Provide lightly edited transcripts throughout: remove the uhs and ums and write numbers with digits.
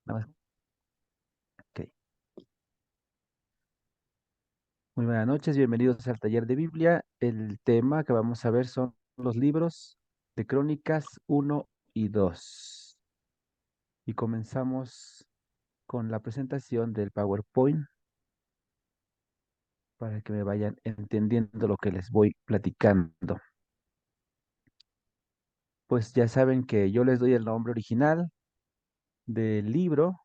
Nada más. Ok. Muy buenas noches, bienvenidos al taller de Biblia. El tema que vamos a ver son los libros de Crónicas uno y 2. Y comenzamos con la presentación del PowerPoint para que me vayan entendiendo lo que les voy platicando. Pues ya saben que yo les doy el nombre original del libro,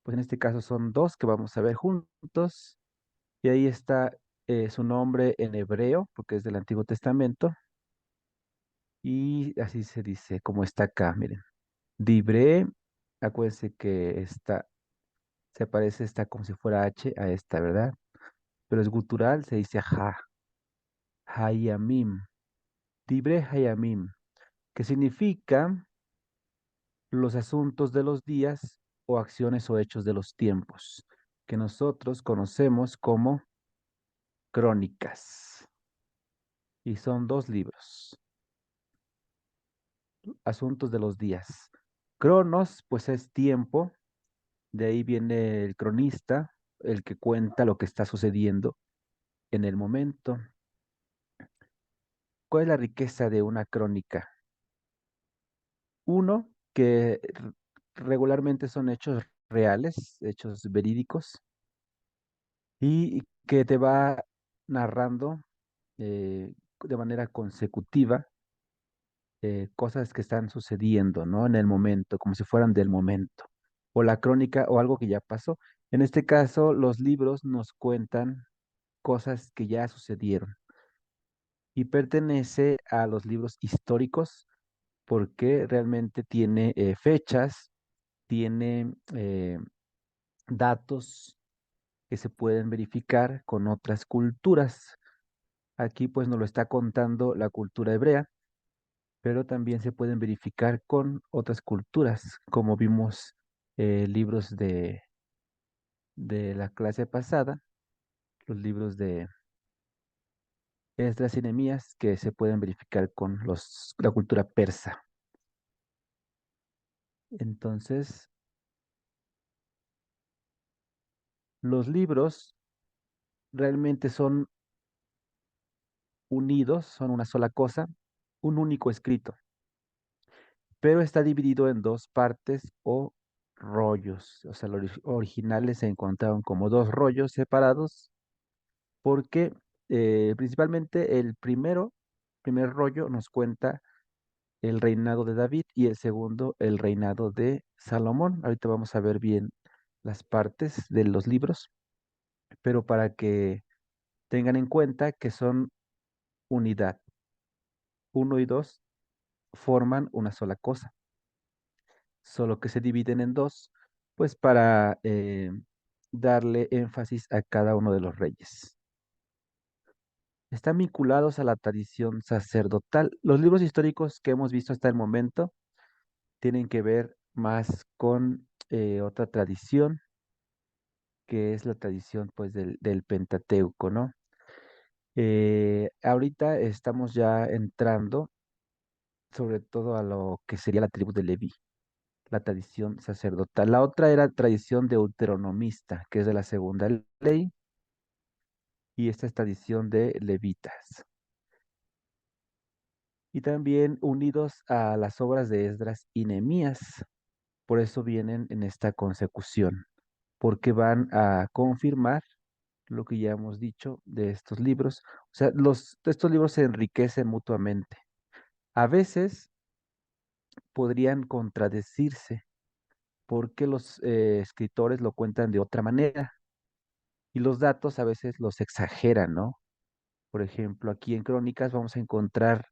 pues en este caso son dos que vamos a ver juntos. Y ahí está su nombre en hebreo, porque es del Antiguo Testamento. Y así se dice, como está acá, miren. Dibre, acuérdense que esta se parece esta como si fuera H a esta, ¿verdad? Pero es gutural, se dice ha, hayamim. Dibre hayamim, que significa los asuntos de los días o acciones o hechos de los tiempos, que nosotros conocemos como crónicas. Y son dos libros, asuntos de los días. Cronos, pues es tiempo. De ahí viene el cronista, el que cuenta lo que está sucediendo en el momento. ¿Cuál es la riqueza de una crónica? Uno, que regularmente son hechos reales, hechos verídicos, y que te va narrando de manera consecutiva cosas que están sucediendo, ¿no? En el momento, como si fueran del momento. O la crónica o algo que ya pasó. En este caso, los libros nos cuentan cosas que ya sucedieron y pertenece a los libros históricos porque realmente tiene fechas, tiene datos que se pueden verificar con otras culturas. Aquí pues nos lo está contando la cultura hebrea, pero también se pueden verificar con otras culturas, como vimos libros de la clase pasada, los libros de Esdras y Nehemías que se pueden verificar con la cultura persa. Entonces, los libros realmente son unidos, son una sola cosa, un único escrito, pero está dividido en dos partes o rollos. O sea, los originales se encontraron como dos rollos separados porque principalmente el primer rollo nos cuenta el reinado de David y el segundo el reinado de Salomón. Ahorita vamos a ver bien las partes de los libros, pero para que tengan en cuenta que son unidad. Uno y dos forman una sola cosa, solo que se dividen en dos, pues para darle énfasis a cada uno de los reyes. Están vinculados a la tradición sacerdotal. Los libros históricos que hemos visto hasta el momento tienen que ver más con otra tradición, que es la tradición pues del Pentateuco, ¿no? Ahorita estamos ya entrando sobre todo a lo que sería la tribu de Leví, la tradición sacerdotal. La otra era tradición deuteronomista, que es de la segunda ley, y esta es tradición de levitas. Y también unidos a las obras de Esdras y Nehemías, por eso vienen en esta consecución, porque van a confirmar lo que ya hemos dicho de estos libros. O sea, estos libros se enriquecen mutuamente. A veces podrían contradecirse porque los escritores lo cuentan de otra manera y los datos a veces los exageran, ¿no? Por ejemplo, aquí en Crónicas vamos a encontrar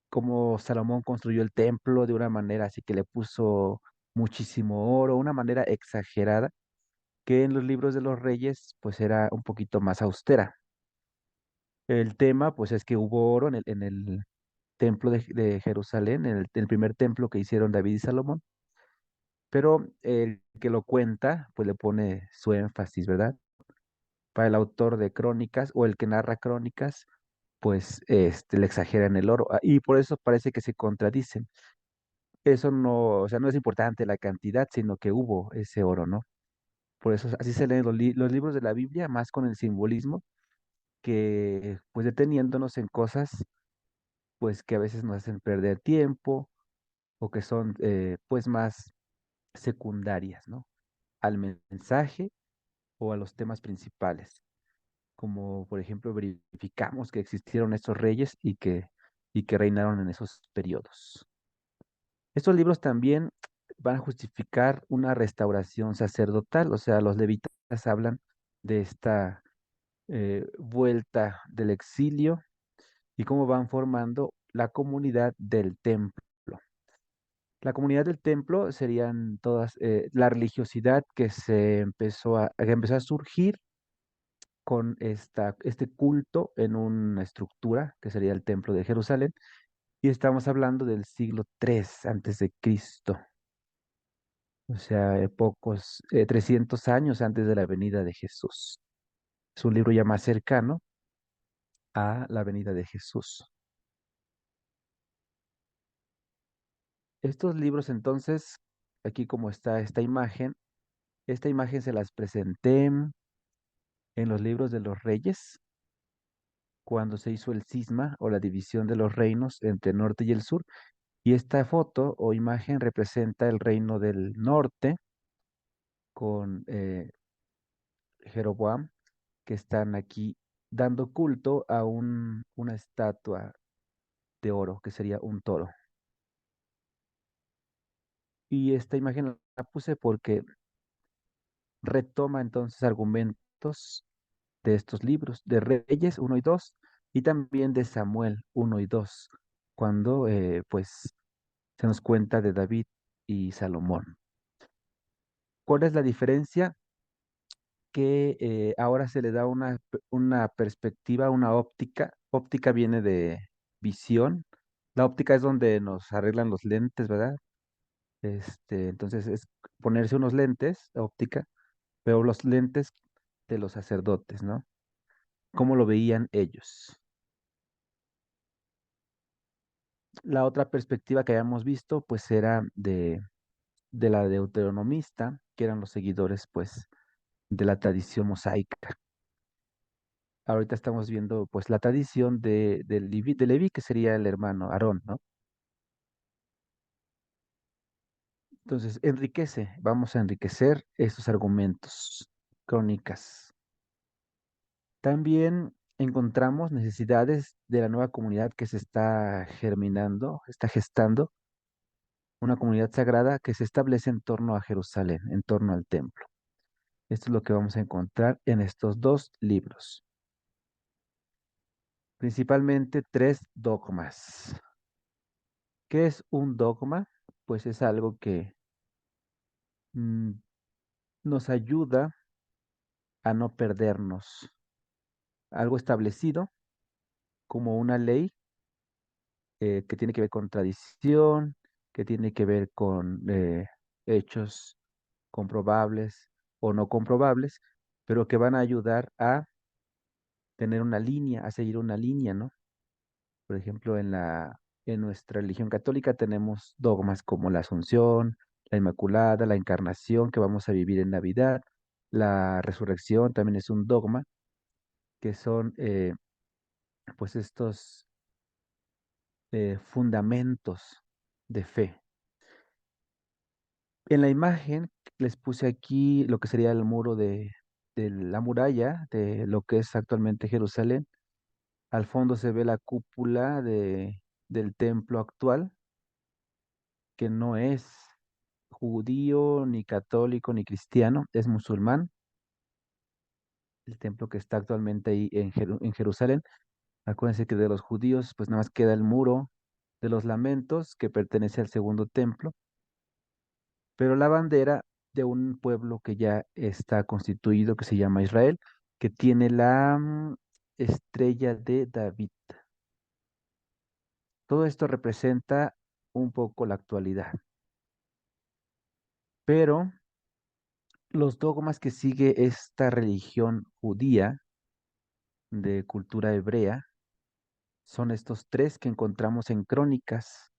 cómo Salomón construyó el templo de una manera así que le puso muchísimo oro, una manera exagerada, que en los libros de los reyes pues era un poquito más austera. El tema pues es que hubo oro en el templo de Jerusalén, en el primer templo que hicieron David y Salomón, pero el que lo cuenta pues le pone su énfasis, ¿verdad? Para el autor de crónicas o el que narra crónicas, pues le exageran el oro. Y por eso parece que se contradicen. eso no, o sea, no es importante la cantidad, sino que hubo ese oro, ¿no? Por eso así se leen los libros de la Biblia, más con el simbolismo que pues deteniéndonos en cosas pues que a veces nos hacen perder tiempo o que son pues más secundarias, ¿no? Al mensaje o a los temas principales, como por ejemplo verificamos que existieron estos reyes y que reinaron en esos periodos. Estos libros también van a justificar una restauración sacerdotal, o sea, los levitas hablan de esta vuelta del exilio y cómo van formando la comunidad del templo. La comunidad del templo serían todas la religiosidad que empezó a surgir con este culto en una estructura que sería el templo de Jerusalén. Y estamos hablando del siglo III antes de Cristo, o sea, 300 años antes de la venida de Jesús. Es un libro ya más cercano a la venida de Jesús. Estos libros entonces, aquí como está esta imagen se las presenté en los libros de los reyes, cuando se hizo el cisma o la división de los reinos entre el norte y el sur. Y esta foto o imagen representa el reino del norte con Jeroboam, que están aquí dando culto a una estatua de oro, que sería un toro. Y esta imagen la puse porque retoma entonces argumentos de estos libros, de Reyes uno y 2 y también de Samuel uno y 2 cuando pues se nos cuenta de David y Salomón. ¿Cuál es la diferencia? Que ahora se le da una perspectiva, una óptica. Óptica viene de visión. La óptica es donde nos arreglan los lentes, ¿verdad? Entonces es ponerse unos lentes, óptica, pero los lentes de los sacerdotes, ¿no? ¿Cómo lo veían ellos? La otra perspectiva que habíamos visto, pues era de la deuteronomista, que eran los seguidores, pues, de la tradición mosaica. Ahorita estamos viendo, pues, la tradición de Leví, que sería el hermano Aarón, ¿no? Entonces, vamos a enriquecer estos argumentos, crónicas. También encontramos necesidades de la nueva comunidad que se está germinando, está gestando, una comunidad sagrada que se establece en torno a Jerusalén, en torno al templo. Esto es lo que vamos a encontrar en estos dos libros. Principalmente tres dogmas. ¿Qué es un dogma? Pues es algo que mm, nos ayuda a no perdernos. Algo establecido como una ley que tiene que ver con tradición, que tiene que ver con hechos comprobables o no comprobables, pero que van a ayudar a tener una línea, a seguir una línea, ¿no? Por ejemplo, en nuestra religión católica tenemos dogmas como la Asunción, la Inmaculada, la Encarnación que vamos a vivir en Navidad, la resurrección también es un dogma, que son pues estos fundamentos de fe. En la imagen les puse aquí lo que sería el muro de la muralla de lo que es actualmente Jerusalén. Al fondo se ve la cúpula del templo actual, que no es judío, ni católico, ni cristiano, es musulmán. El templo que está actualmente ahí en Jerusalén. Acuérdense que de los judíos, pues nada más queda el muro de los lamentos, que pertenece al segundo templo, pero la bandera de un pueblo que ya está constituido, que se llama Israel, que tiene la estrella de David. Todo esto representa un poco la actualidad, pero los dogmas que sigue esta religión judía de cultura hebrea son estos tres que encontramos en Crónicas.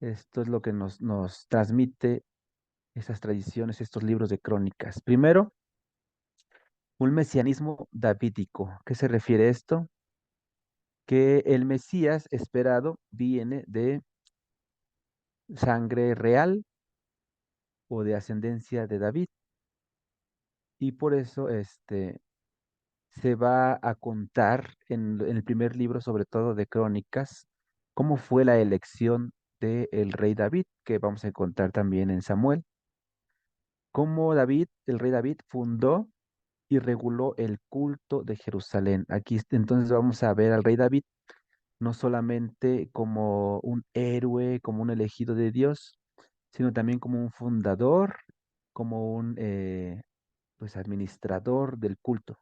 Esto es lo que nos transmite esas tradiciones, estos libros de crónicas. Primero, un mesianismo davídico. ¿Qué se refiere a esto? Que el Mesías esperado viene de sangre real o de ascendencia de David. Y por eso se va a contar en el primer libro, sobre todo de Crónicas, cómo fue la elección del rey David, que vamos a encontrar también en Samuel. Cómo David, el rey David, fundó y reguló el culto de Jerusalén. Aquí entonces vamos a ver al rey David no solamente como un héroe, como un elegido de Dios, sino también como un fundador, como un pues administrador del culto,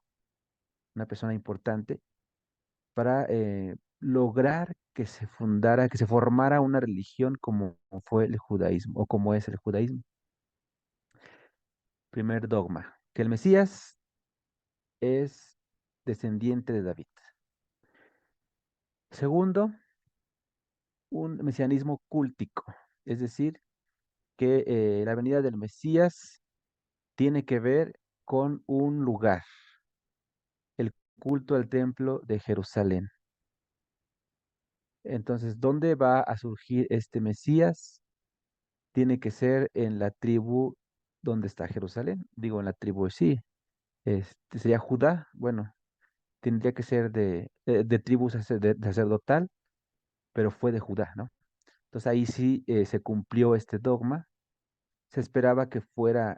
una persona importante para lograr que se fundara, que se formara una religión como fue el judaísmo o como es el judaísmo. Primer dogma, que el Mesías es descendiente de David. Segundo, un mesianismo cúltico, es decir, que la venida del Mesías tiene que ver con un lugar, el culto al templo de Jerusalén. Entonces, ¿dónde va a surgir este Mesías? Tiene que ser en la tribu donde está Jerusalén. Digo, en la tribu, sí. Sería Judá. Bueno, tendría que ser de tribu sacerdotal, pero fue de Judá, ¿no? Entonces ahí sí se cumplió este dogma. Se esperaba que fuera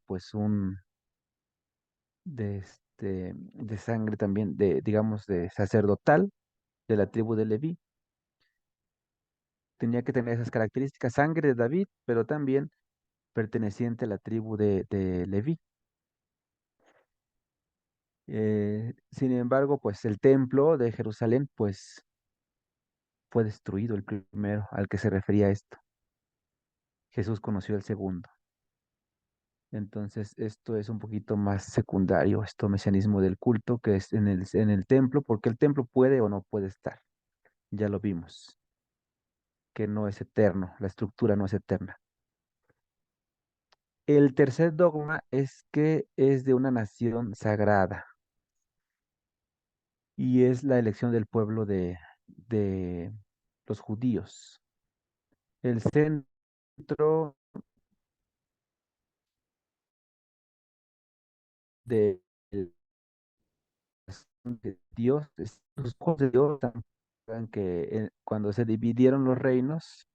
pues de sangre también, digamos, de sacerdotal, de la tribu de Leví. Tenía que tener esas características, sangre de David, pero también perteneciente a la tribu de Leví. Sin embargo, pues el templo de Jerusalén, pues fue destruido el primero al que se refería esto. Jesús conoció el segundo. Entonces, esto es un poquito más secundario, esto mesianismo del culto, que es en el templo, porque el templo puede o no puede estar. Ya lo vimos, que no es eterno, la estructura no es eterna. El tercer dogma es que es de una nación sagrada y es la elección del pueblo de los judíos. El centro de Dios, los ojos de Dios, saben que cuando se dividieron los reinos,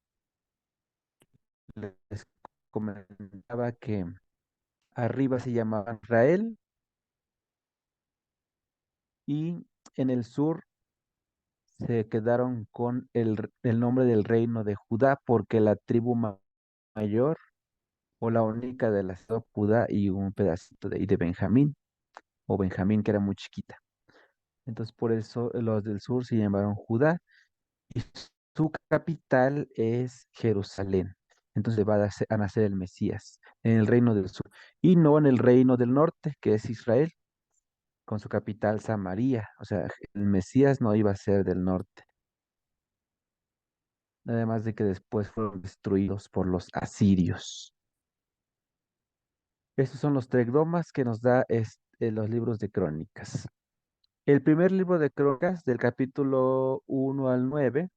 les comentaba que arriba se llamaba Israel y en el sur se quedaron con el nombre del reino de Judá porque la tribu mayor o la única de la ciudad de Judá y un pedacito de Benjamín, o Benjamín que era muy chiquita. Entonces por eso los del sur se llamaron Judá y su capital es Jerusalén. Entonces va a nacer el Mesías en el reino del sur y no en el reino del norte, que es Israel, con su capital Samaria. O sea, el Mesías no iba a ser del norte, además de que después fueron destruidos por los asirios. Estos son los tregdomas que nos da los libros de crónicas. El primer libro de crónicas, del capítulo 1 al 9,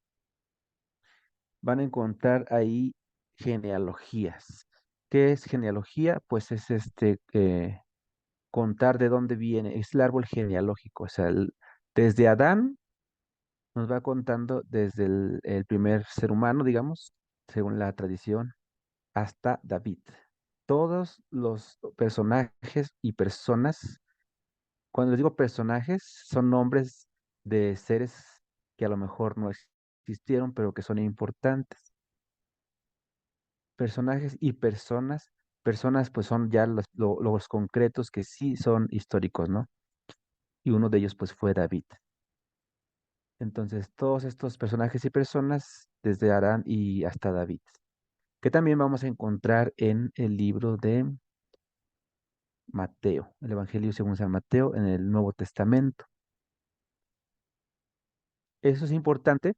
van a encontrar ahí genealogías. ¿Qué es genealogía? Pues es contar de dónde viene, es el árbol genealógico, o sea, desde Adán nos va contando desde el primer ser humano, digamos, según la tradición, hasta David. Todos los personajes y personas, cuando les digo personajes, son nombres de seres que a lo mejor no existieron, pero que son importantes. Personajes y personas pues son ya los concretos que sí son históricos, ¿no? Y uno de ellos pues fue David. Entonces, todos estos personajes y personas, desde Arán y hasta David, que también vamos a encontrar en el libro de Mateo, el Evangelio según San Mateo, en el Nuevo Testamento. Eso es importante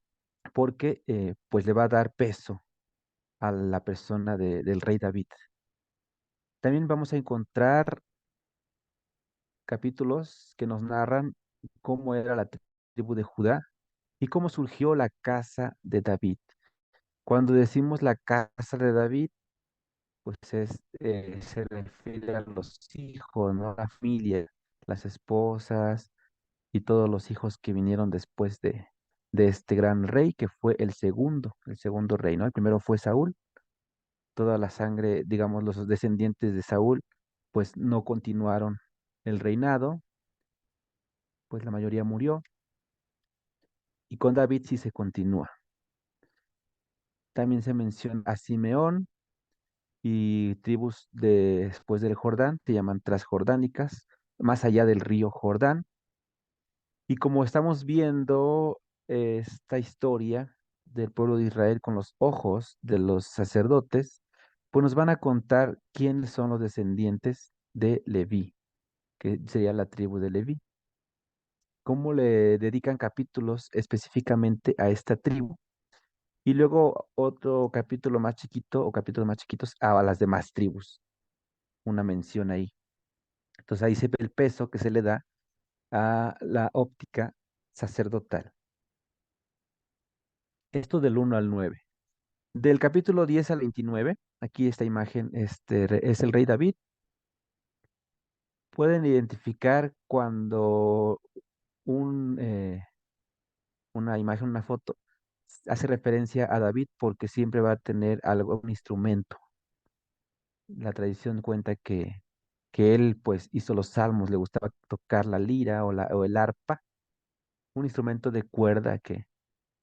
porque pues le va a dar peso. a la persona del rey David. También vamos a encontrar capítulos que nos narran cómo era la tribu de Judá y cómo surgió la casa de David. Cuando decimos la casa de David, pues se refiere a los hijos, ¿no? La familia, las esposas y todos los hijos que vinieron después de este gran rey, que fue el segundo rey, ¿no? El primero fue Saúl, toda la sangre, digamos, los descendientes de Saúl, pues no continuaron el reinado, pues la mayoría murió, y con David sí se continúa. También se menciona a Simeón y tribus después del Jordán, se llaman transjordánicas, más allá del río Jordán. Y como estamos viendo esta historia del pueblo de Israel con los ojos de los sacerdotes, pues nos van a contar quiénes son los descendientes de Leví, que sería la tribu de Leví. Cómo le dedican capítulos específicamente a esta tribu. Y luego otro capítulo más chiquito o capítulos más chiquitos a las demás tribus. Una mención ahí. Entonces ahí se ve el peso que se le da a la óptica sacerdotal. Esto del 1 al 9. Del capítulo 10 al 29, aquí esta imagen es el rey David. Pueden identificar cuando un, una imagen, una foto, hace referencia a David porque siempre va a tener algo, un instrumento. La tradición cuenta que él pues hizo los salmos, le gustaba tocar la lira o el arpa, un instrumento de cuerda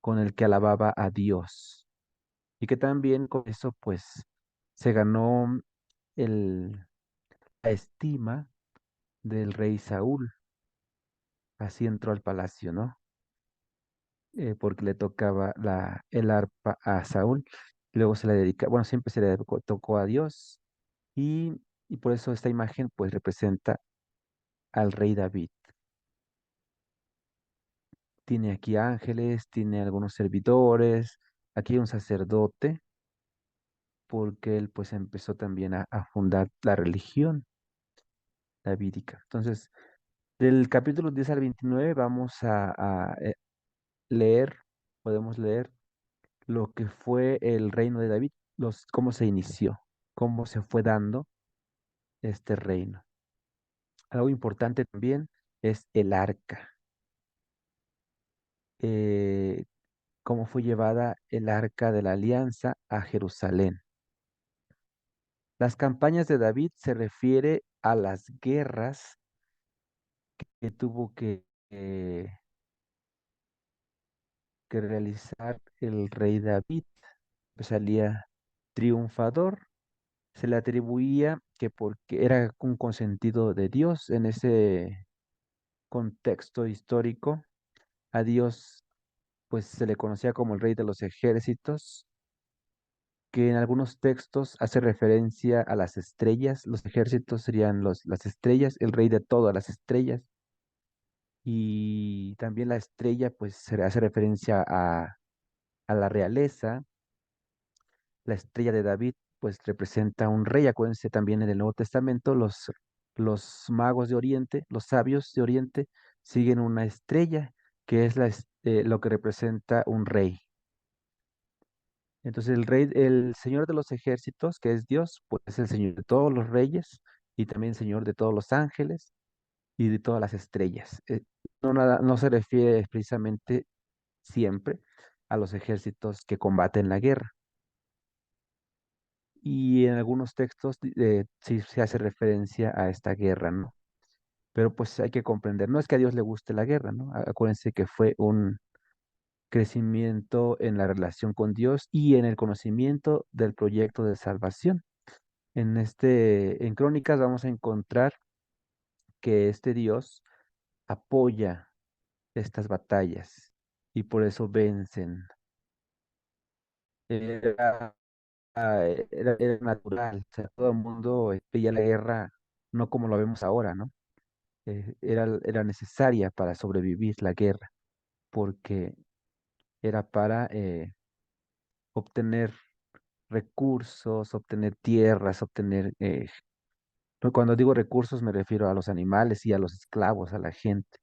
con el que alababa a Dios. Y que también con eso pues se ganó el, la estima del rey Saúl. Así entró al palacio, ¿no? Porque le tocaba el arpa a Saúl. Luego se la dedica, bueno, siempre se le tocó a Dios. Y, y por eso esta imagen pues representa al rey David. Tiene aquí ángeles, tiene algunos servidores, aquí hay un sacerdote, porque él pues empezó también a fundar la religión davídica. Entonces, del capítulo 10 al 29 vamos a leer, podemos leer lo que fue el reino de David, cómo se inició, cómo se fue dando este reino. Algo importante también es el arca, eh, cómo fue llevada el arca de la alianza a Jerusalén. Las campañas de David se refiere a las guerras que tuvo que realizar el rey David. Pues salía triunfador. Se le atribuía que porque era un consentido de Dios en ese contexto histórico, a Dios pues se le conocía como el rey de los ejércitos, que en algunos textos hace referencia a las estrellas. Los ejércitos serían las estrellas, el rey de todas las estrellas. Y también la estrella pues se hace referencia a la realeza. La estrella de David pues representa un rey. Acuérdense también en el Nuevo Testamento los magos de Oriente, los sabios de Oriente, siguen una estrella que es lo que representa un rey. Entonces el rey, el Señor de los ejércitos, que es Dios, pues es el Señor de todos los reyes y también Señor de todos los ángeles y de todas las estrellas. No se refiere precisamente siempre a los ejércitos que combaten la guerra. Y en algunos textos sí se hace referencia a esta guerra, ¿no? Pero pues hay que comprender, no es que a Dios le guste la guerra, ¿no? Acuérdense que fue un crecimiento en la relación con Dios y en el conocimiento del proyecto de salvación. En Crónicas vamos a encontrar que este Dios apoya estas batallas y por eso vencen. Era, era natural, o sea, todo el mundo veía la guerra no como lo vemos ahora, ¿no? Era necesaria para sobrevivir la guerra, porque era para obtener recursos, obtener tierras, obtener, no, cuando digo recursos me refiero a los animales y a los esclavos, a la gente.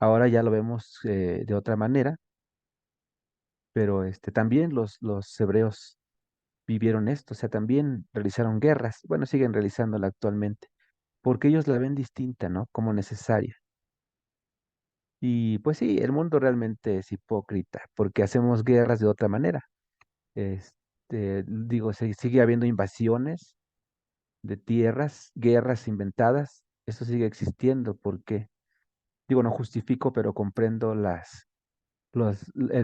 Ahora ya lo vemos de otra manera, pero también los hebreos vivieron esto, o sea, también realizaron guerras, bueno, siguen realizándola actualmente, porque ellos la ven distinta, ¿no? Como necesaria. Y pues sí, el mundo realmente es hipócrita, porque hacemos guerras de otra manera. Digo, sigue habiendo invasiones de tierras, guerras inventadas, eso sigue existiendo, porque, digo, no justifico, pero comprendo el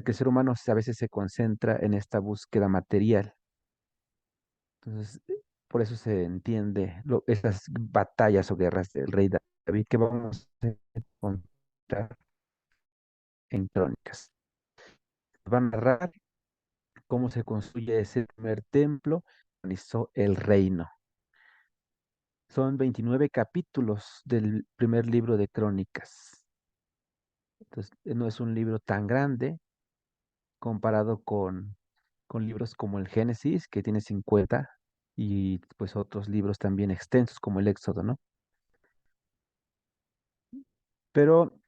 que el ser humano a veces se concentra en esta búsqueda material. Entonces, por eso se entiende esas batallas o guerras del rey David que vamos a encontrar en Crónicas. Van a narrar cómo se construye ese primer templo, organizó el reino. Son 29 capítulos del primer libro de Crónicas. Entonces, no es un libro tan grande comparado con libros como el Génesis, que tiene 50, y pues otros libros también extensos como el Éxodo, ¿no? Pero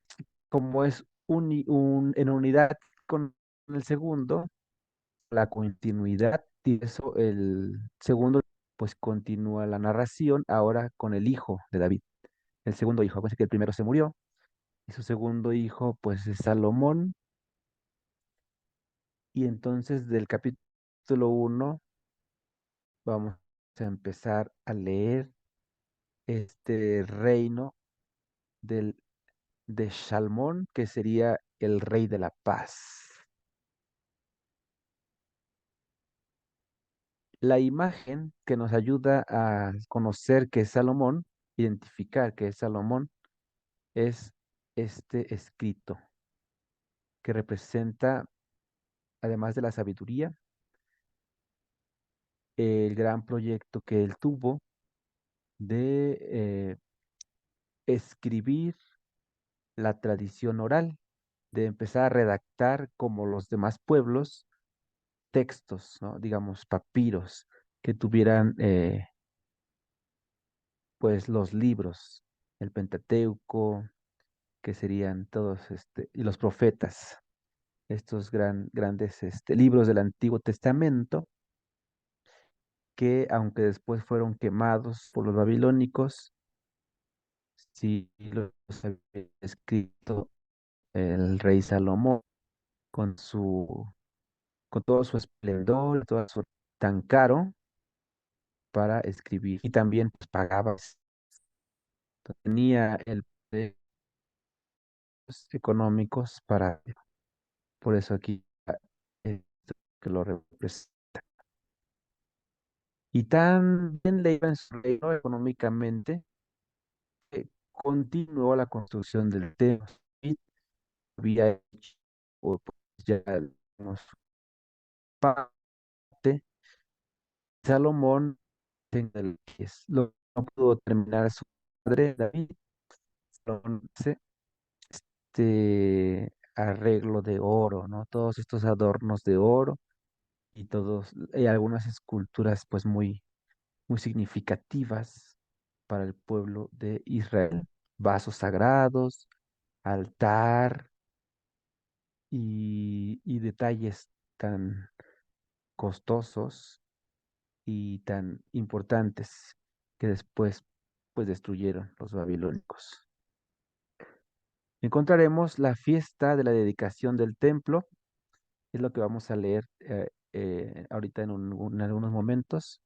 como es en unidad con el segundo, la continuidad, y eso el segundo, pues continúa la narración ahora con el hijo de David, el segundo hijo. Acuérdense que el primero se murió, y su segundo hijo, pues es Salomón, y entonces del capítulo uno vamos a empezar a leer este reino del, de Salmón, que sería el rey de la paz. La imagen que nos ayuda a conocer que es Salomón, identificar que es Salomón, es este escrito que representa, además de la sabiduría, el gran proyecto que él tuvo de escribir la tradición oral, de empezar a redactar como los demás pueblos textos, ¿no? Digamos, papiros que tuvieran pues los libros, el Pentateuco, que serían todos, y los profetas, estos grandes libros del Antiguo Testamento, que aunque después fueron quemados por los babilónicos, sí los había escrito el rey Salomón con con todo su esplendor, todo su tan caro para escribir. Y también pues, pagaba, tenía el poder económicos para, por eso aquí esto que lo representa. Y tan bien le iba en su reino económicamente, que continuó la construcción del templo. Y había hecho, o, pues, ya digamos, parte, Salomón en el que no pudo terminar su padre David, Salomón hace arreglo de oro, ¿no? Todos estos adornos de oro y algunas esculturas pues muy significativas para el pueblo de Israel. Vasos sagrados, altar y detalles tan costosos y tan importantes que después pues destruyeron los babilónicos. Encontraremos la fiesta de la dedicación del templo, es lo que vamos a leer ahorita en algunos momentos.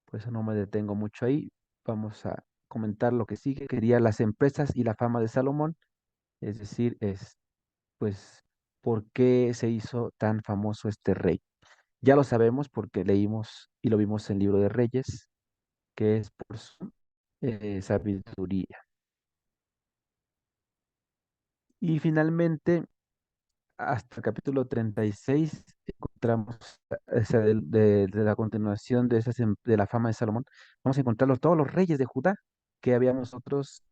Por eso no me detengo mucho ahí. Vamos a comentar lo que sigue, que sería las empresas y la fama de Salomón, es decir, pues, ¿por qué se hizo tan famoso este rey? Ya lo sabemos porque leímos y lo vimos en el libro de Reyes, que es por su sabiduría. Y finalmente, hasta el capítulo 36, encontramos, o sea, de la continuación de la fama de Salomón, vamos a encontrar todos los reyes de Judá que habíamos nosotros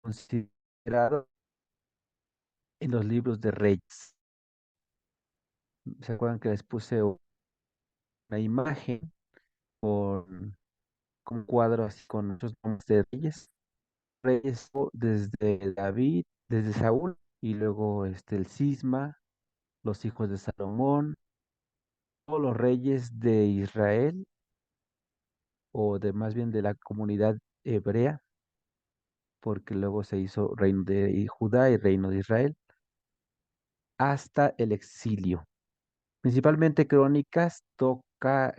considerado en los libros de Reyes. ¿Se acuerdan que les puse una imagen con un cuadro así con muchos nombres de reyes? Reyes desde David, desde Saúl, y luego el Cisma, los hijos de Salomón, todos los reyes de Israel, o de más bien de la comunidad hebrea, porque luego se hizo reino de Judá y reino de Israel, hasta el exilio. Principalmente Crónicas toca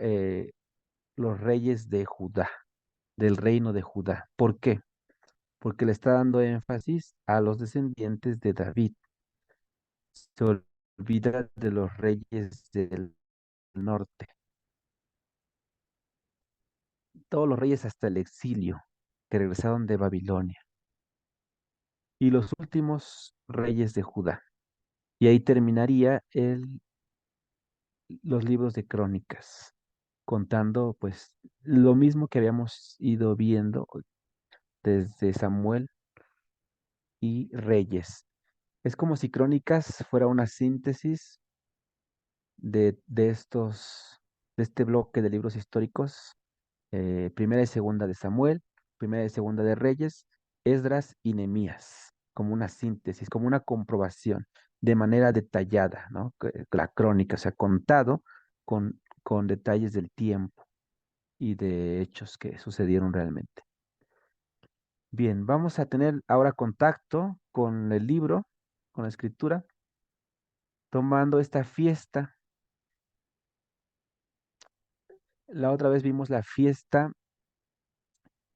los reyes de Judá, del reino de Judá. ¿Por qué? Porque le está dando énfasis a los descendientes de David. Se olvida de los reyes del norte, todos los reyes hasta el exilio, que regresaron de Babilonia, y los últimos reyes de Judá. Y ahí terminaría los libros de Crónicas, contando pues lo mismo que habíamos ido viendo desde Samuel y Reyes. Es como si Crónicas fuera una síntesis de este bloque de libros históricos, primera y segunda de Samuel, primera y segunda de Reyes, Esdras y Nehemías, como una síntesis, como una comprobación de manera detallada, ¿no? La crónica, o sea, contado con detalles del tiempo y de hechos que sucedieron realmente. Bien, vamos a tener ahora contacto con el libro, con la escritura, tomando esta fiesta. La otra vez vimos la fiesta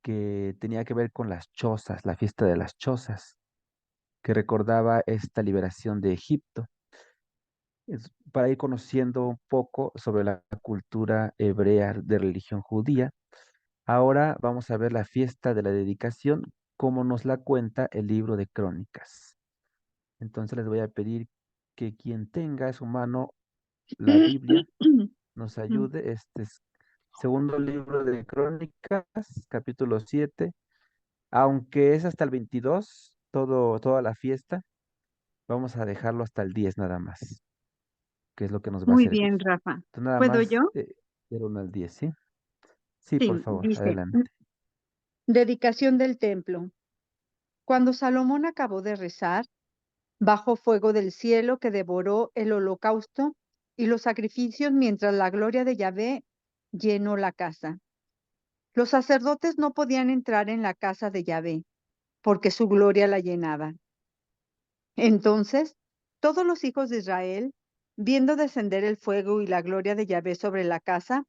que tenía que ver con las chozas, la fiesta de las chozas, que recordaba esta liberación de Egipto. Para ir conociendo un poco sobre la cultura hebrea de religión judía, ahora vamos a ver la fiesta de la dedicación, como nos la cuenta el libro de Crónicas. Entonces les voy a pedir que quien tenga a su mano la Biblia nos ayude. Este es segundo libro de Crónicas, capítulo 7. Aunque es hasta el 22, toda la fiesta, vamos a dejarlo hasta el 10 nada más, que es lo que nos va a Muy servir. bien, Rafa. Entonces nada ¿Puedo más yo? del 1 al 10, ¿sí? Sí, Sí, por favor, dice, adelante. dedicación del templo. Cuando Salomón acabó de rezar, bajó fuego del cielo que devoró el holocausto y los sacrificios mientras la gloria de Yahvé llenó la casa. Los sacerdotes no podían entrar en la casa de Yahvé porque su gloria la llenaba. Entonces, todos los hijos de Israel, viendo descender el fuego y la gloria de Yahvé sobre la casa,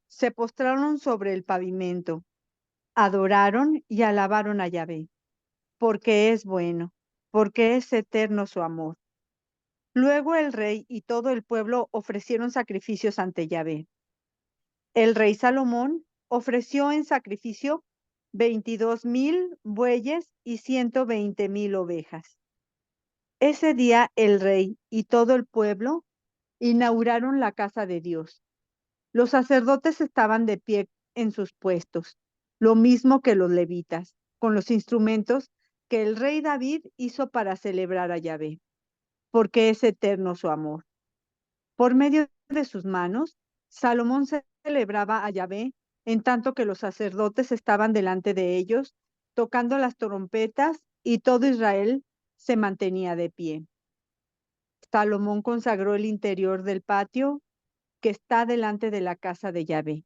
se postraron sobre el pavimento, adoraron y alabaron a Yahvé, porque es bueno, porque es eterno su amor. Luego el rey y todo el pueblo ofrecieron sacrificios ante Yahvé. El rey Salomón ofreció en sacrificio 22,000 bueyes y 120,000 ovejas. Ese día el rey y todo el pueblo inauguraron la casa de Dios. Los sacerdotes estaban de pie en sus puestos, lo mismo que los levitas, con los instrumentos que el rey David hizo para celebrar a Yahvé, porque es eterno su amor. Por medio de sus manos, Salomón celebraba a Yahvé, en tanto que los sacerdotes estaban delante de ellos, tocando las trompetas, y todo Israel se mantenía de pie. Salomón consagró el interior del patio que está delante de la casa de Yahvé.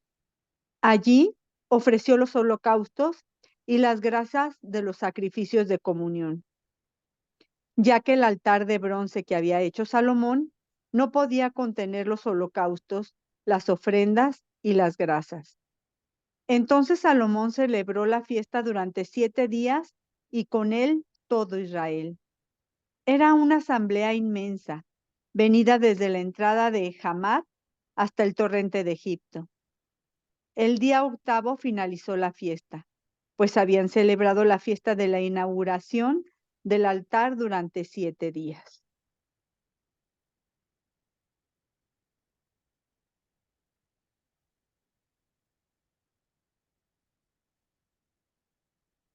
Allí ofreció los holocaustos y las grasas de los sacrificios de comunión, ya que el altar de bronce que había hecho Salomón no podía contener los holocaustos, las ofrendas y las grasas. Entonces Salomón celebró la fiesta durante 7 días y con él todo Israel. Era una asamblea inmensa, venida desde la entrada de Hamat hasta el torrente de Egipto. El día octavo finalizó la fiesta, pues habían celebrado la fiesta de la inauguración del altar durante 7 días.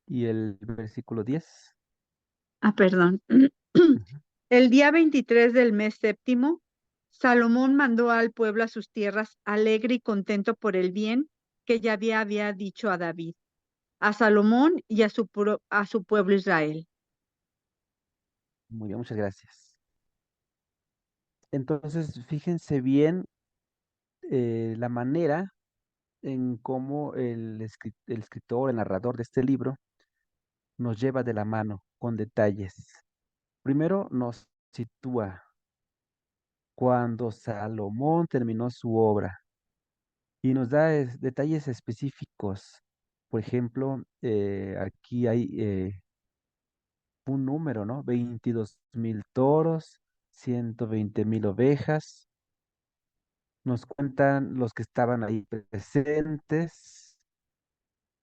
Y el versículo 10. Perdón. Ujú. El día 23 del mes séptimo, Salomón mandó al pueblo a sus tierras alegre y contento por el bien que Yahvé había dicho a David, a Salomón y a su pueblo Israel. Muy bien, muchas gracias. Entonces, fíjense bien la manera en cómo el escritor, el narrador de este libro, nos lleva de la mano con detalles. Primero nos sitúa cuando Salomón terminó su obra y nos da detalles específicos. Por ejemplo, aquí hay un número, ¿no? 22,000 toros, 120,000 ovejas. Nos cuentan los que estaban ahí presentes,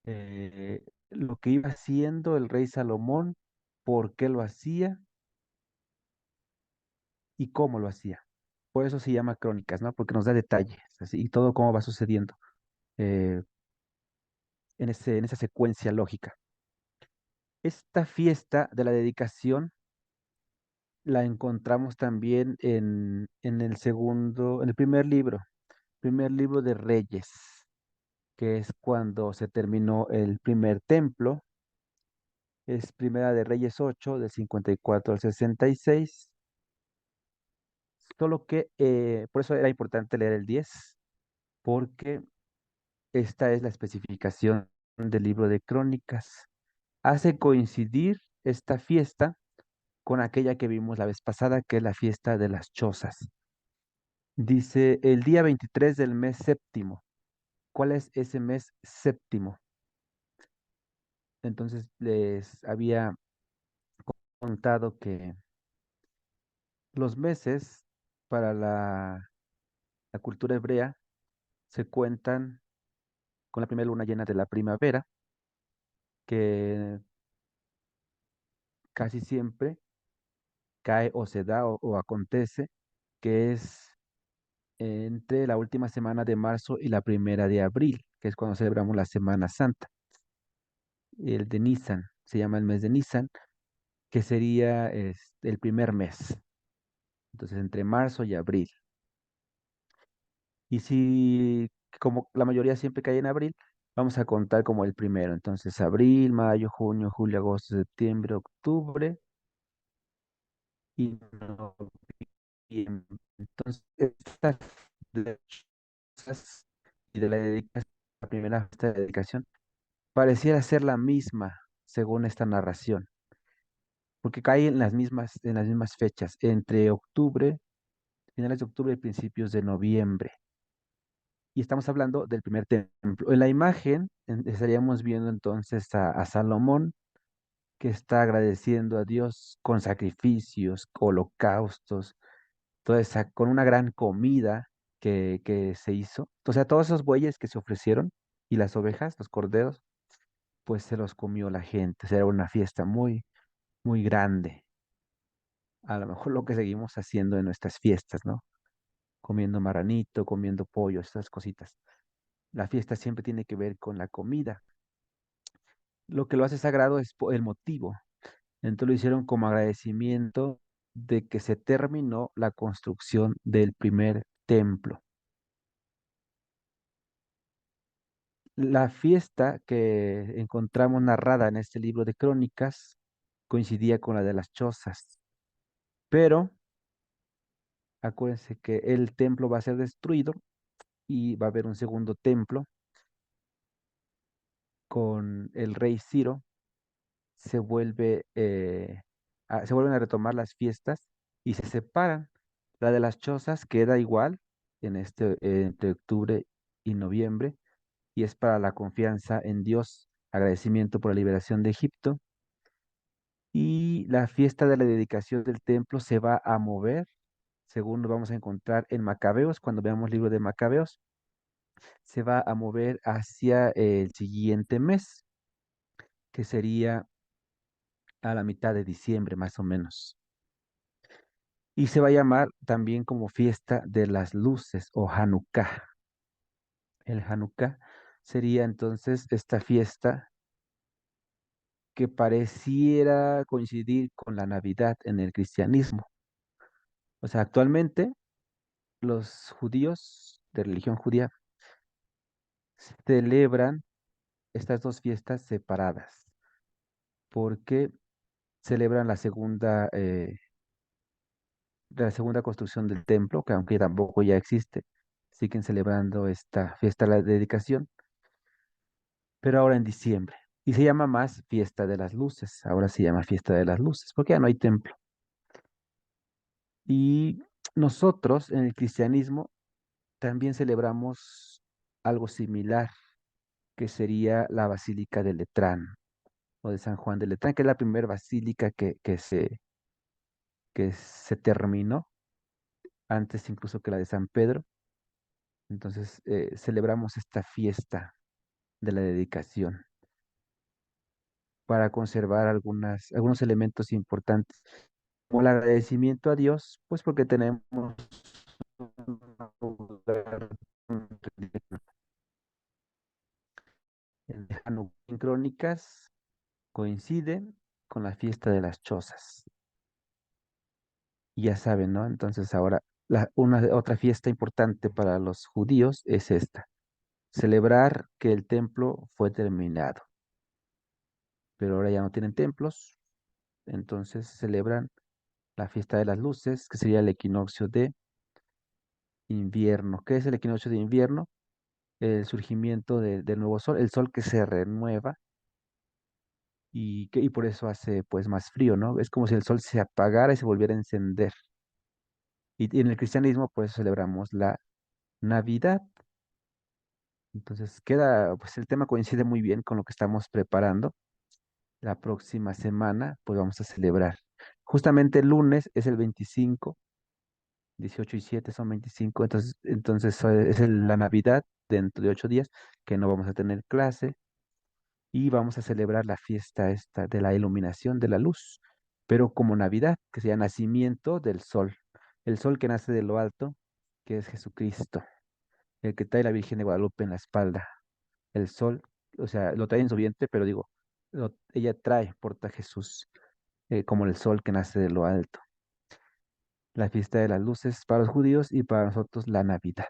lo que iba haciendo el rey Salomón, por qué lo hacía y cómo lo hacía. Por eso se llama crónicas, ¿no? Porque nos da detalles, así, y todo cómo va sucediendo eh, en esa secuencia lógica. Esta fiesta de la dedicación la encontramos también en en el primer libro de Reyes, que es cuando se terminó el primer templo. Es Primera de Reyes 8, del 54 al 66. Solo que por eso era importante leer el 10, porque esta es la especificación del libro de Crónicas. Hace coincidir esta fiesta con aquella que vimos la vez pasada, que es la fiesta de las chozas. Dice el día 23 del mes séptimo. ¿Cuál es ese mes séptimo? Entonces les había contado que los meses para la cultura hebrea se cuentan con la primera luna llena de la primavera, que casi siempre cae o se da o acontece, que es entre la última semana de marzo y la primera de abril, que es cuando celebramos la Semana Santa. El de Nisan, se llama el mes de Nisan, que sería el primer mes, entonces entre marzo y abril. Y si, como la mayoría siempre cae en abril, vamos a contar como el primero. Entonces, abril, mayo, junio, julio, agosto, septiembre, octubre y noviembre. Entonces, esta de las cosas y de la dedicación, la primera fiesta de dedicación, pareciera ser la misma según esta narración, porque cae en las mismas fechas, entre octubre, finales de octubre y principios de noviembre. Y estamos hablando del primer templo. En la imagen estaríamos viendo entonces a Salomón, que está agradeciendo a Dios con sacrificios, holocaustos, con una gran comida que se hizo. O sea, todos esos bueyes que se ofrecieron y las ovejas, los corderos, pues se los comió la gente. O sea, era una fiesta muy, muy grande. A lo mejor lo que seguimos haciendo en nuestras fiestas, ¿no? Comiendo marranito, comiendo pollo, estas cositas. La fiesta siempre tiene que ver con la comida. Lo que lo hace sagrado es el motivo. Entonces lo hicieron como agradecimiento de que se terminó la construcción del primer templo. La fiesta que encontramos narrada en este libro de crónicas coincidía con la de las chozas, pero acuérdense que el templo va a ser destruido y va a haber un segundo templo con el rey Ciro. Se vuelven a retomar las fiestas y se separan. La de las chozas queda igual entre octubre y noviembre, y es para la confianza en Dios, agradecimiento por la liberación de Egipto. Y la fiesta de la dedicación del templo se va a mover, según lo vamos a encontrar en Macabeos, cuando veamos el libro de Macabeos, se va a mover hacia el siguiente mes, que sería a la mitad de diciembre más o menos. Y se va a llamar también como fiesta de las luces o Hanukkah. El Hanukkah sería entonces esta fiesta que pareciera coincidir con la Navidad en el cristianismo. O sea, actualmente los judíos de religión judía celebran estas dos fiestas separadas porque celebran la segunda construcción del templo, que aunque tampoco ya existe, siguen celebrando esta fiesta de la dedicación, pero ahora en diciembre. Y se llama más Fiesta de las Luces, ahora se llama Fiesta de las Luces, porque ya no hay templo. Y nosotros en el cristianismo también celebramos algo similar, que sería la Basílica de Letrán o de San Juan de Letrán, que es la primera basílica que se terminó, antes incluso que la de San Pedro. Entonces celebramos esta fiesta de la dedicación para conservar algunos elementos importantes, como el agradecimiento a Dios, pues porque tenemos un lugar lejano. En Crónicas coincide con la fiesta de las chozas. Y ya saben, ¿no? Entonces ahora otra fiesta importante para los judíos es esta, celebrar que el templo fue terminado, pero ahora ya no tienen templos, entonces celebran la fiesta de las luces, que sería el equinoccio de invierno. ¿Qué es el equinoccio de invierno? El surgimiento del nuevo sol, el sol que se renueva y por eso hace pues más frío, ¿no? Es como si el sol se apagara y se volviera a encender. Y en el cristianismo pues celebramos la Navidad. Entonces pues el tema coincide muy bien con lo que estamos preparando. La próxima semana pues vamos a celebrar. Justamente el lunes es el 25, 18 y 7 son 25, entonces es la Navidad dentro de 8 días que no vamos a tener clase y vamos a celebrar la fiesta esta de la iluminación de la luz, pero como Navidad, que sea nacimiento del sol, el sol que nace de lo alto, que es Jesucristo, el que trae la Virgen de Guadalupe en la espalda, el sol, o sea, lo trae en su vientre, pero digo, ella porta a Jesús como el sol que nace de lo alto. La fiesta de las luces para los judíos y para nosotros la Navidad.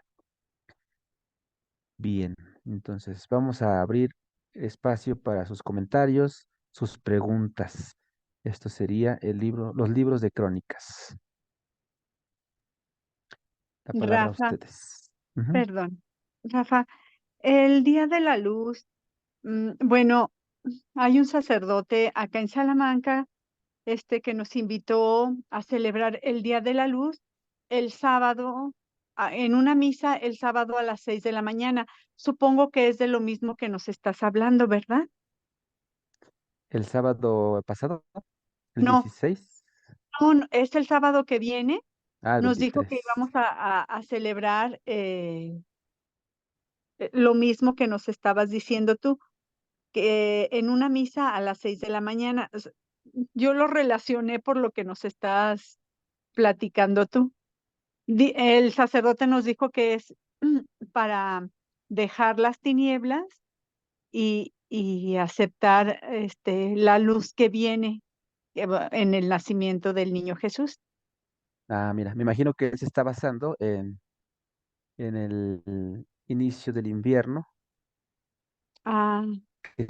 Bien, entonces vamos a abrir espacio para sus comentarios, sus preguntas. Esto sería los libros de crónicas. La palabra a Rafa, ustedes. Ujú. perdón. Rafa, el Día de la Luz, bueno, hay un sacerdote acá en Salamanca, que nos invitó a celebrar el Día de la Luz el sábado, en una misa el sábado a las 6 de la mañana. Supongo que es de lo mismo que nos estás hablando, ¿verdad? El sábado pasado, ¿no? El No, 16, no, no, es el sábado que viene. el Nos dijo 23. que íbamos a celebrar lo mismo que nos estabas diciendo tú, que en una misa a las 6 de la mañana. Yo lo relacioné por lo que nos estás platicando tú. El sacerdote nos dijo que es para dejar las tinieblas y aceptar la luz que viene en el nacimiento del niño Jesús. Ah, mira, me imagino que se está basando en el inicio del invierno, Ah, que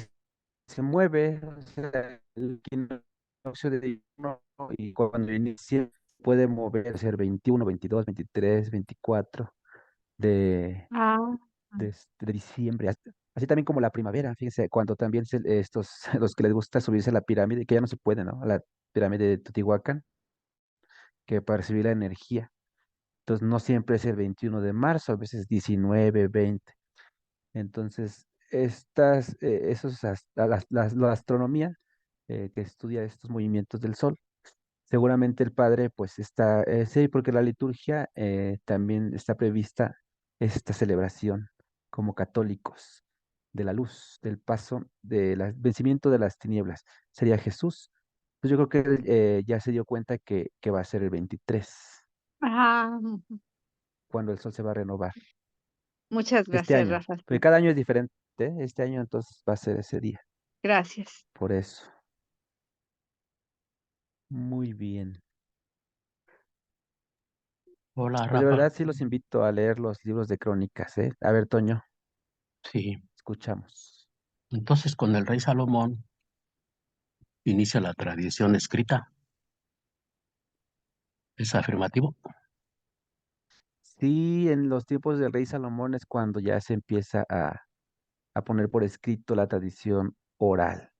se mueve, o sea, el equinoccio de invierno, y cuando inicia puede mover, ser 21, 22, 23, 24 de, ah, de diciembre. Así también como la primavera, fíjense, cuando también estos, los que les gusta subirse a la pirámide, que ya no se puede, ¿no? A la pirámide de Teotihuacán, que para recibir la energía. Entonces no siempre es el 21 de marzo, a veces 19, 20. Entonces, la astronomía que estudia estos movimientos del sol, seguramente el padre pues está, sí, porque la liturgia también está prevista esta celebración como católicos de la luz, del paso, del vencimiento de las tinieblas. Sería Jesús. Pues yo creo que él ya se dio cuenta que va a ser el 23, ah, cuando el sol se va a renovar. muchas Este gracias, año, Rafa. porque Sí, cada año es diferente, ¿eh? Este año entonces va a ser ese día. gracias. Por eso. Muy bien. Hola, Pues de Rafa. verdad sí los invito a leer los libros de crónicas, ¿eh? A ver, Toño, Sí. escuchamos. Entonces, con el rey Salomón inicia la tradición escrita. ¿Es afirmativo? Sí, en los tiempos del rey Salomón es cuando ya se empieza a poner por escrito la tradición oral.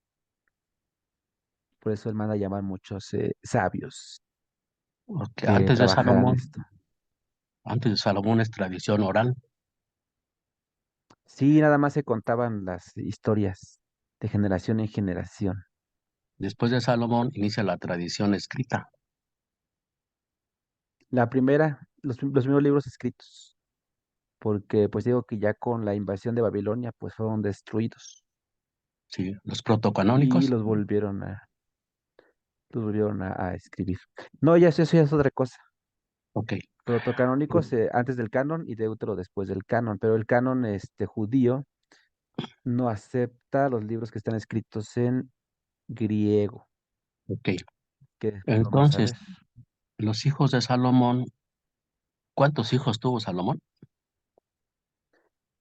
Por eso él manda a llamar muchos sabios Porque que trabajaran esto. antes de Salomón es tradición oral. Sí, nada más se contaban las historias de generación en generación. Después de Salomón inicia la tradición escrita. La primera, los primeros libros escritos, porque pues digo que ya con la invasión de Babilonia pues fueron destruidos Sí, los y protocanónicos. los volvieron a escribir. No, ya eso ya es otra cosa. Ok. Protocanónicos antes del canon y Deutero después del canon, pero el canon judío no acepta los libros que están escritos en griego, Ok. que después vamos a Entonces, ver. los hijos de Salomón, ¿cuántos hijos tuvo Salomón?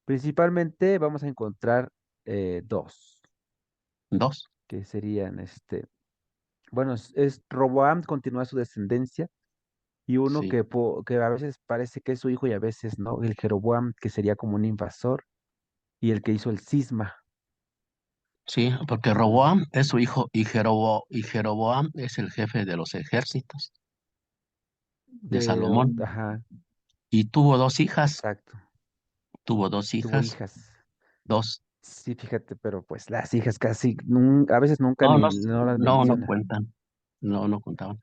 Principalmente vamos a encontrar dos, Dos. que serían bueno, es Roboam continúa su descendencia y uno Sí. que a veces parece que es su hijo y a veces no, el Jeroboam, que sería como un invasor y el que hizo el cisma. Sí, porque Entonces, Roboam es su hijo y Jeroboam es el jefe de los ejércitos de Salomón. ajá, Y tuvo dos hijas. exacto, Tuvo dos tuvo hijas. hijas. Dos. Sí, fíjate, pero pues las hijas casi, a veces nunca No, no, ni no las no menciona. cuentan. No, no contaban.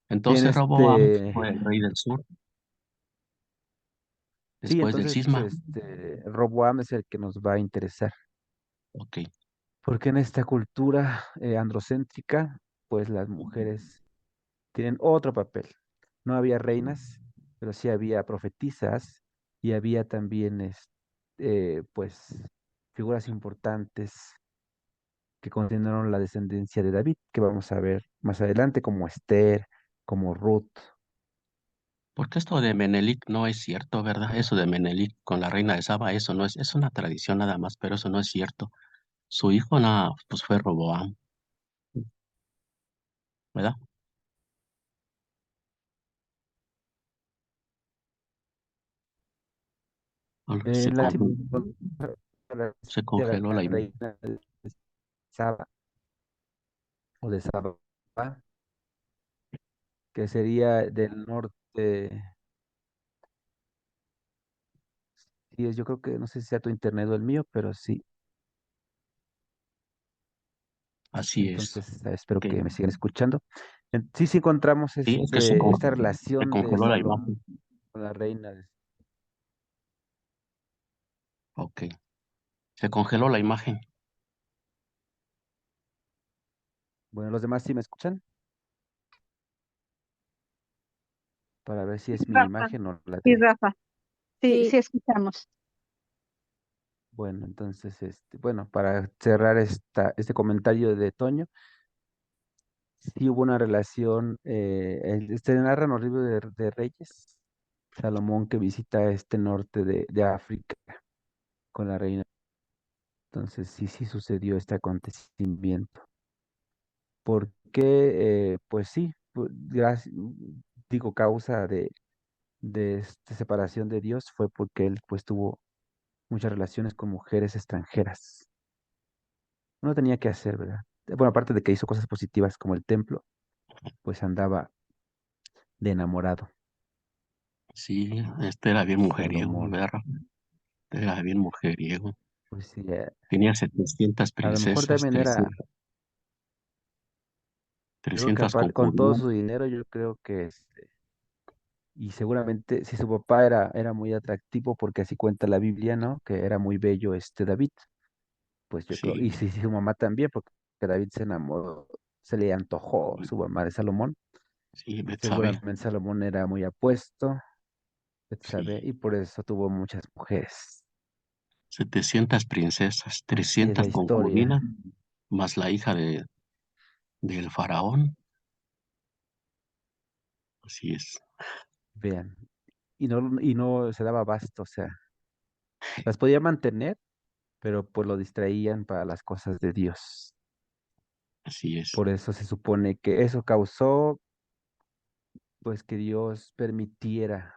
Tiene Entonces Roboam fue el rey del sur sí, después del entonces cisma. Roboam es el que nos va a interesar. Ok. Porque en esta cultura androcéntrica, pues las mujeres tienen otro papel. No había reinas, pero sí había profetisas y había también, pues, figuras importantes que continuaron la descendencia de David, que vamos a ver más adelante, como Esther, como Ruth. Porque esto de Menelik no es cierto, ¿verdad? Eso de Menelik con la reina de Saba, eso no es, es una tradición nada más, pero eso no es cierto. Su hijo, nada, pues fue Roboam, ¿verdad? Bueno, En la antigua se de congeló la la imagen. reina de Saba o de Saba, que sería del norte. Sí, yo creo que no sé si sea tu internet o el mío, pero sí. Así es. Entonces, espero Que, que me sigan escuchando. Sí, sí encontramos sí, es que esta se relación de congeló la Salomón imagen. con la reina. Ok. Se congeló la imagen. Bueno, los demás sí me escuchan para ver si es mi Rafa. imagen o la Sí, de. Rafa. Sí, sí Sí, escuchamos. Bueno, entonces, bueno, para cerrar este comentario de Toño, sí hubo una relación, narra en los libros de Reyes, Salomón que visita este norte de África con la reina. Entonces, sí, sí sucedió este acontecimiento. Porque, pues sí, digo, causa de esta separación de Dios fue porque él pues tuvo muchas relaciones con mujeres extranjeras. No tenía que hacer, ¿verdad? Bueno, aparte de que hizo cosas positivas como el templo, pues andaba de enamorado, Sí, este era bien mujeriego, Salomón. ¿verdad? Este era bien mujeriego. Pues sí, Tenía 700 a lo mejor princesas, también era, 300, yo creo que 300 aparte, con todo concubinas. su dinero, yo creo que, y seguramente si su papá era muy atractivo, porque así cuenta la Biblia, ¿no? Que era muy bello David. Pues yo creo, y Sí, si su mamá también, porque David se enamoró, se le antojó su mamá de Salomón. sí, Betsabe. Seguramente Salomón era muy apuesto, Sí, Betsabé, y por eso tuvo muchas mujeres. 700 princesas, Así es la 300 historia. concubinas, más la hija del faraón. Así es. vean, y no se daba abasto, o sea, las podía mantener, pero pues lo distraían para las cosas de Dios. Así es, Por eso se supone que eso causó, pues, que Dios permitiera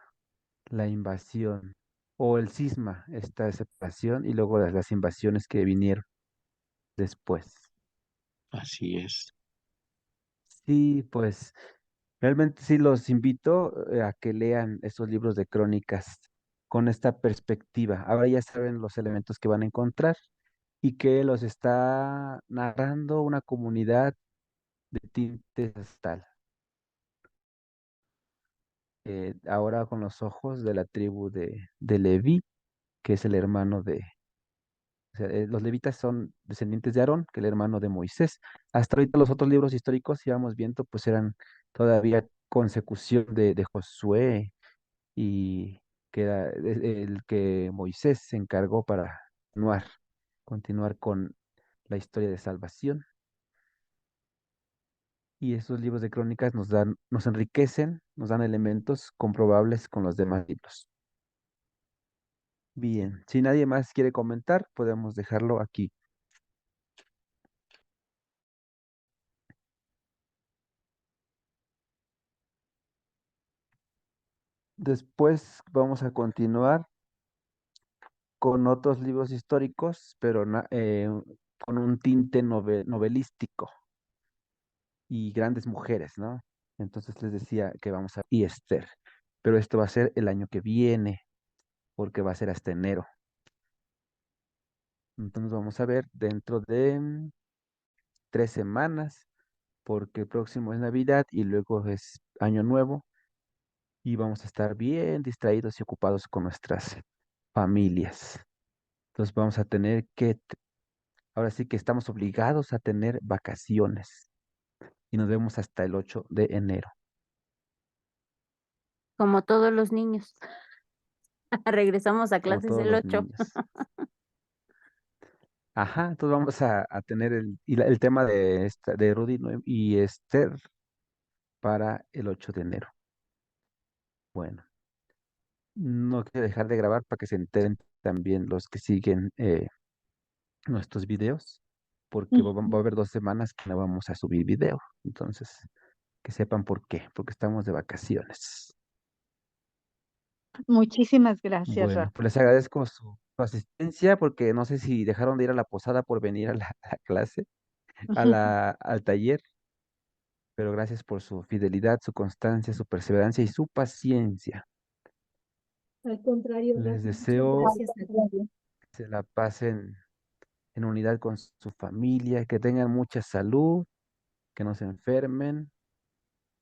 la invasión o el cisma, esta separación y luego las invasiones que vinieron después. así es. Sí, pues realmente sí los invito a que lean esos libros de crónicas con esta perspectiva. Ahora ya saben los elementos que van a encontrar y que los está narrando una comunidad de tinte ancestral. Ahora con los ojos de la tribu de Leví, que es el hermano de, o sea, los levitas son descendientes de Aarón, que es el hermano de Moisés. Hasta ahorita los otros libros históricos íbamos viendo, pues eran todavía consecución de Josué y que era el que Moisés se encargó para continuar con la historia de salvación. Y esos libros de crónicas nos enriquecen, nos dan elementos comprobables con los demás libros. Bien, si nadie más quiere comentar, podemos dejarlo aquí. Después vamos a continuar con otros libros históricos, pero con un tinte novelístico y grandes mujeres, ¿no? Entonces les decía que vamos a y Esther, pero esto va a ser el año que viene, porque va a ser hasta enero. Entonces vamos a ver dentro de 3 semanas, porque el próximo es Navidad y luego es Año Nuevo y vamos a estar bien distraídos y ocupados con nuestras familias. Entonces vamos a tener ahora sí que estamos obligados a tener vacaciones y nos vemos hasta el 8 de enero, Como todos los niños. Regresamos a como clases todos el los 8. niños. Ajá, entonces vamos a tener el tema de Rudy y Esther para el 8 de enero. Bueno, no quiero dejar de grabar para que se enteren también los que siguen nuestros videos, porque va a haber 2 semanas que no vamos a subir video. Entonces, que sepan por qué, porque estamos de vacaciones. Muchísimas gracias, Bueno, Rafa. pues les agradezco su asistencia, porque no sé si dejaron de ir a la posada por venir a a la clase, al taller, pero gracias por su fidelidad, su constancia, su perseverancia y su paciencia. Al contrario, Les Rafa, muchas deseo gracias a ti. que se la pasen en unidad con su familia, que tengan mucha salud, que no se enfermen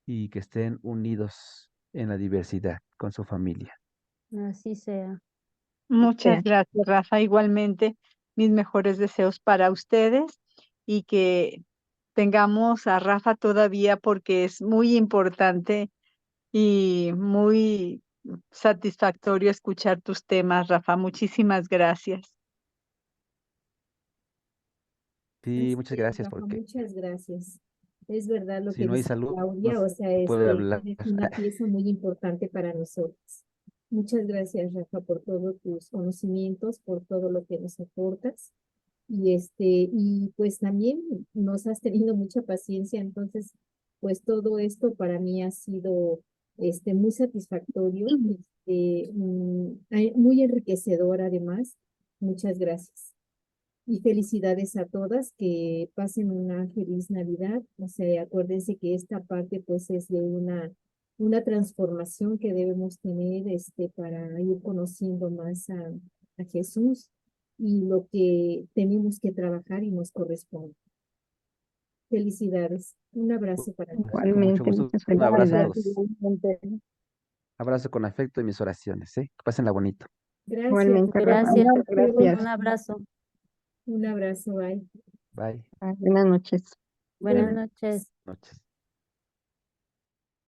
y que estén unidos en la diversidad con su familia. Así sea. Muchas gracias, Rafa. Igualmente, mis mejores deseos para ustedes y que tengamos a Rafa todavía porque es muy importante y muy satisfactorio escuchar tus temas, Rafa. Muchísimas gracias. Sí, Así muchas es, gracias, Rafa, porque muchas gracias. Es verdad lo si que no hay dice salud, no Claudia, se o sea, puede hablar. eres una pieza muy importante para nosotros. Muchas gracias, Rafa, por todos tus conocimientos, por todo lo que nos aportas. Y pues también nos has tenido mucha paciencia, entonces, pues todo esto para mí ha sido muy satisfactorio, muy enriquecedor además. Muchas gracias. Y felicidades a todas, que pasen una feliz Navidad. O sea, acuérdense que esta parte pues es de una transformación que debemos tener para ir conociendo más a Jesús y lo que tenemos que trabajar y nos corresponde. Felicidades. Un abrazo para ti. Con mucho Igualmente, gusto, muchas un abrazo a felicidades. todos. Abrazo con afecto y mis oraciones, ¿eh? Que pásenla bonito. Gracias. Igualmente, Rafa. Gracias. Muchas gracias. Un abrazo. Un abrazo. Bye. Bye. Buenas noches. Buenas Buenas noches. Noches.